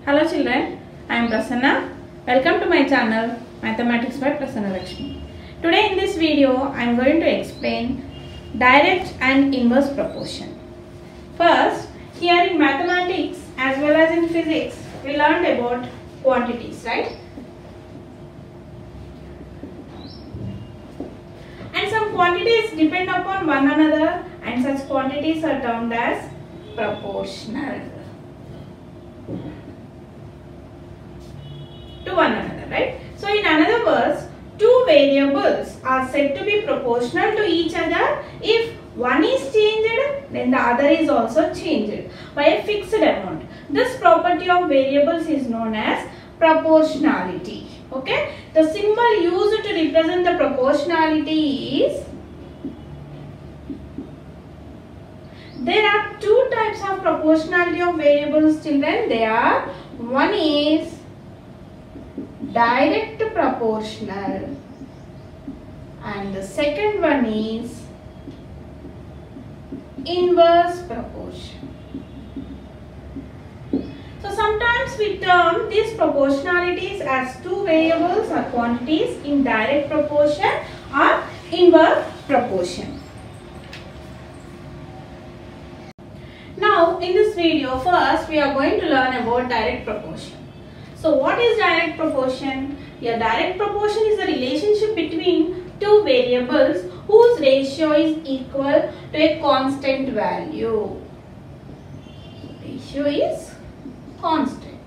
Hello children, I am Prasanna. Welcome to my channel Mathematics by Prasanna Lakshmi. Today in this video I am going to explain direct and inverse proportion. First, here in mathematics as well as in physics we learned about quantities, right? And some quantities depend upon one another and such quantities are termed as proportional to one another, right? So in another words, two variables are said to be proportional to each other if one is changed, then the other is also changed by a fixed amount. This property of variables is known as proportionality. Okay? The symbol used to represent the proportionality is, there are two types of proportionality of variables, children. One is direct proportional and the second one is inverse proportion. So sometimes we term these proportionalities as two variables or quantities in direct proportion or inverse proportion. Now in this video, first we are going to learn about direct proportion. So what is direct proportion? A direct proportion is the relationship between two variables whose ratio is equal to a constant value. Ratio is constant,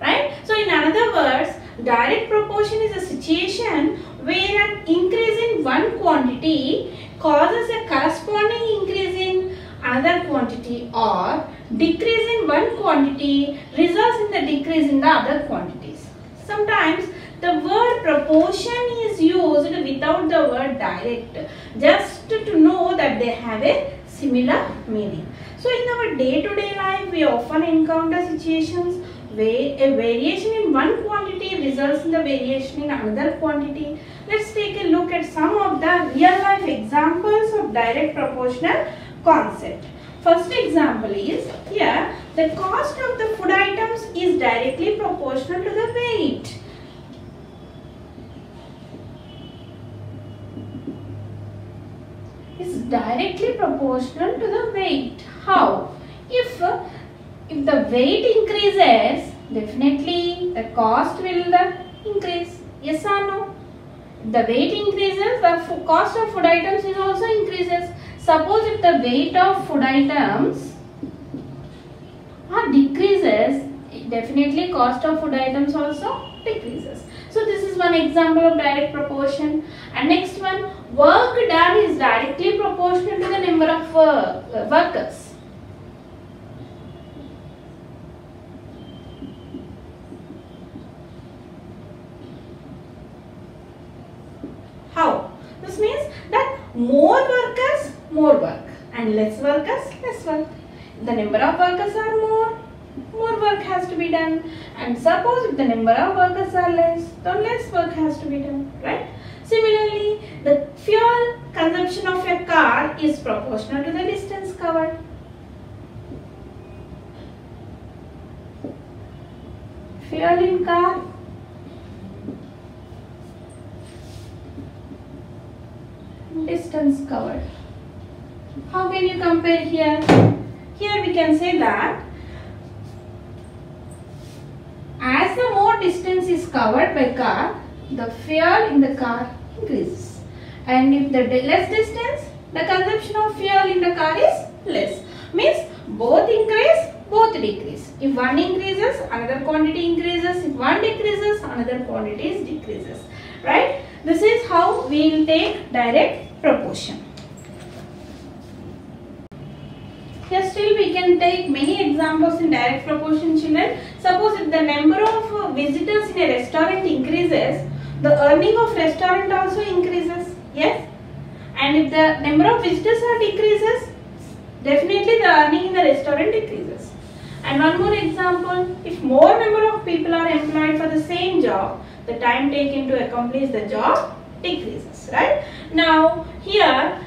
right? So in other words, direct proportion is a situation where an increase in one quantity causes a corresponding increase in another quantity, or decrease in one quantity results in the decrease in the other quantities. Sometimes the word proportion is used without the word direct, just to know that they have a similar meaning. So in our day-to-day life, we often encounter situations where a variation in one quantity results in the variation in another quantity. Let's take a look at some of the real-life examples of direct proportional concept. First example is, here the cost of the food items is directly proportional to the weight. Is directly proportional to the weight. How? If the weight increases, definitely the cost will increase. Yes or no? If the weight increases, the cost of food items is also increases. Suppose if the weight of food items decreases, definitely cost of food items also decreases. So this is one example of direct proportion. And next one, work done is directly proportional to the number of workers. How? This means that more workers, more work, and less workers, less work. If the number of workers are more work has to be done. And suppose if the number of workers are less, then less work has to be done, right? Similarly, the fuel consumption of a car is proportional to the distance covered. Fuel in car, distance covered. How can you compare here? Here we can say that as the more distance is covered by car, the fuel in the car increases. And if the less distance, the consumption of fuel in the car is less. Means both increase, both decrease. If one increases, another quantity increases. If one decreases, another quantity decreases. Right? This is how we will take direct proportion. Here still we can take many examples in direct proportion, children. Suppose if the number of visitors in a restaurant increases, the earning of restaurant also increases. Yes? And if the number of visitors decreases, definitely the earning in the restaurant decreases. And one more example, if more number of people are employed for the same job, the time taken to accomplish the job decreases, right? Now here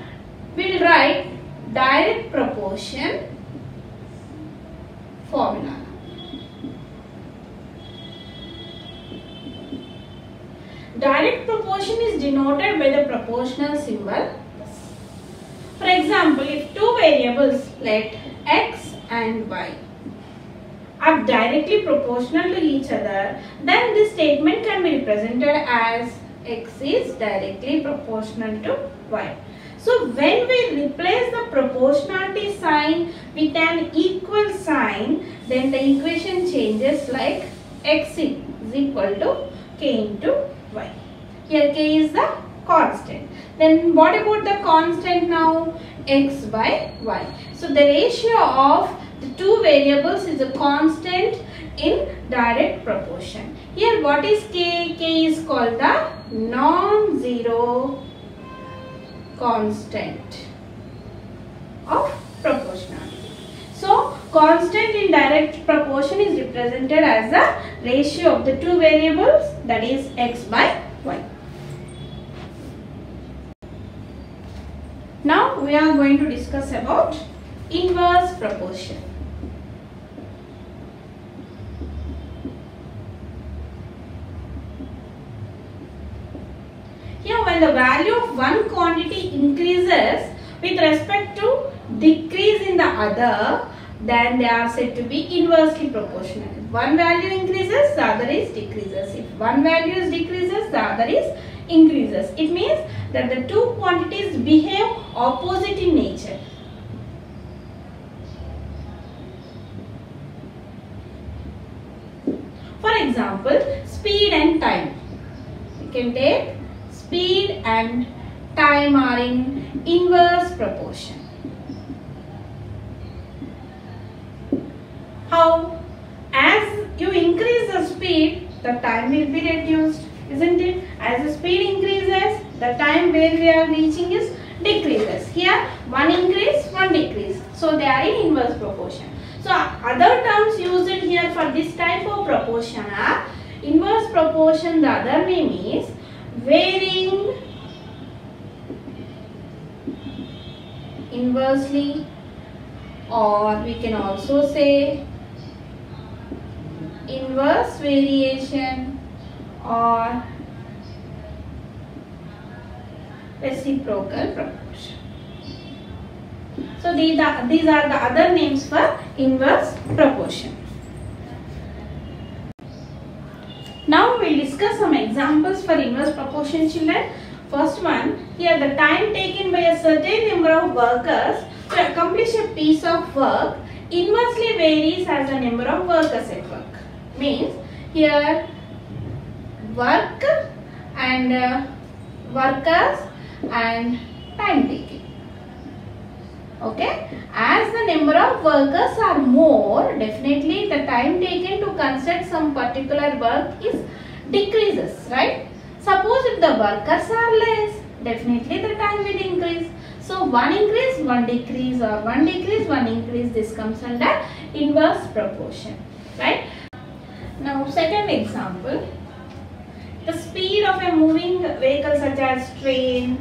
we will write direct proportion formula. direct proportion is denoted by the proportional symbol. For example, if two variables, let x and y, are directly proportional to each other, then this statement can be represented as x is directly proportional to y. So when we replace the proportionality sign with an equal sign, then the equation changes like x is equal to k into y. Here k is the constant. Then what about the constant now? X by y. So the ratio of the two variables is a constant in direct proportion. Here what is k? K is called the non-zero constant of proportionality. So constant in direct proportion is represented as the ratio of the two variables, that is x by y. Now we are going to discuss about inverse proportion. Here when the value of one quantity increases with respect to decrease in the other, then they are said to be inversely proportional. If one value increases, the other is decreases. If one value is decreases, the other is increases. It means that the two quantities behave opposite in nature. For example, speed and time. You can take speed and time are in inverse proportion. How? As you increase the speed, the time will be reduced, isn't it? As the speed increases, the time where we are reaching is decreases. Here, one increase, one decrease. So they are in inverse proportion. So other terms used here for this type of proportion are inverse proportion. The other name is varying inversely, or we can also say inverse variation or reciprocal proportion. So these are the other names for inverse proportion. Now we will discuss some examples for inverse proportion, children. First one, here the time taken by a certain number of workers to accomplish a piece of work inversely varies as the number of workers at work. Means here work and workers and time taken. Okay, as the number of workers are more, definitely the time taken to construct some particular work is decreases, right? Suppose if the workers are less, definitely the time will increase. So one increase, one decrease, or one decrease, one increase, this comes under inverse proportion, right? Now second example, the speed of a moving vehicle such as train,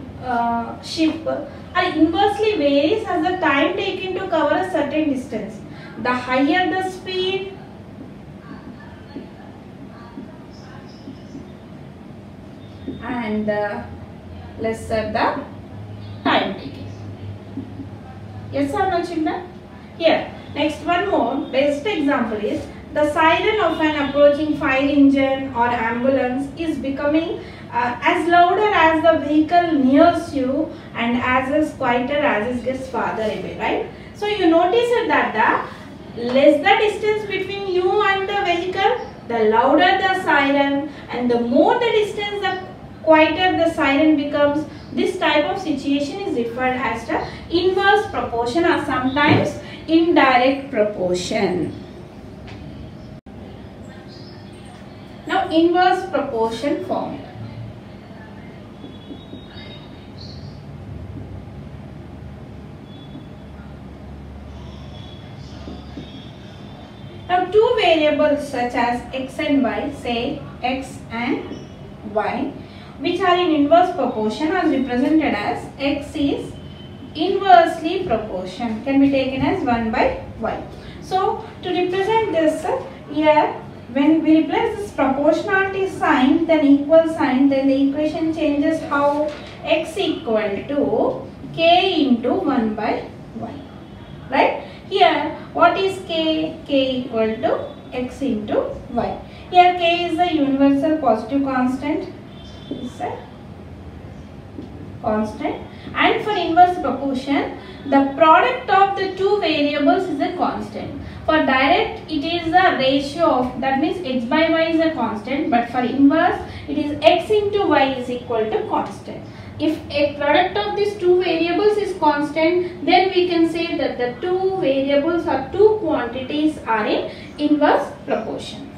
ship are inversely varies as the time taken to cover a certain distance. The higher the speed, and the lesser the time taken. Yes or no, children? Here, next one more best example is the siren of an approaching fire engine or ambulance is becoming as louder as the vehicle nears you and as quieter as it gets farther away, right? So you notice that the less the distance between you and the vehicle, the louder the siren, and the more the distance, the quieter the siren becomes. This type of situation is referred as the inverse proportion or sometimes indirect proportion. Now inverse proportion formula. Now two variables such as x and y, say x and y, which are in inverse proportion, are represented as x is inversely proportion, can be taken as 1 by y. So to represent this, here when we replace this proportionality sign, then equal sign, then the equation changes how? X equal to k into 1 by y. Right? Here, what is k? K equal to x into y. Here, k is the universal positive constant. Is a constant. And for inverse proportion, the product of the two variables is a constant. For direct, it is a ratio of, that means x by y is a constant, but for inverse, it is x into y is equal to constant. If a product of these two variables is constant, then we can say that the two variables or two quantities are in inverse proportion.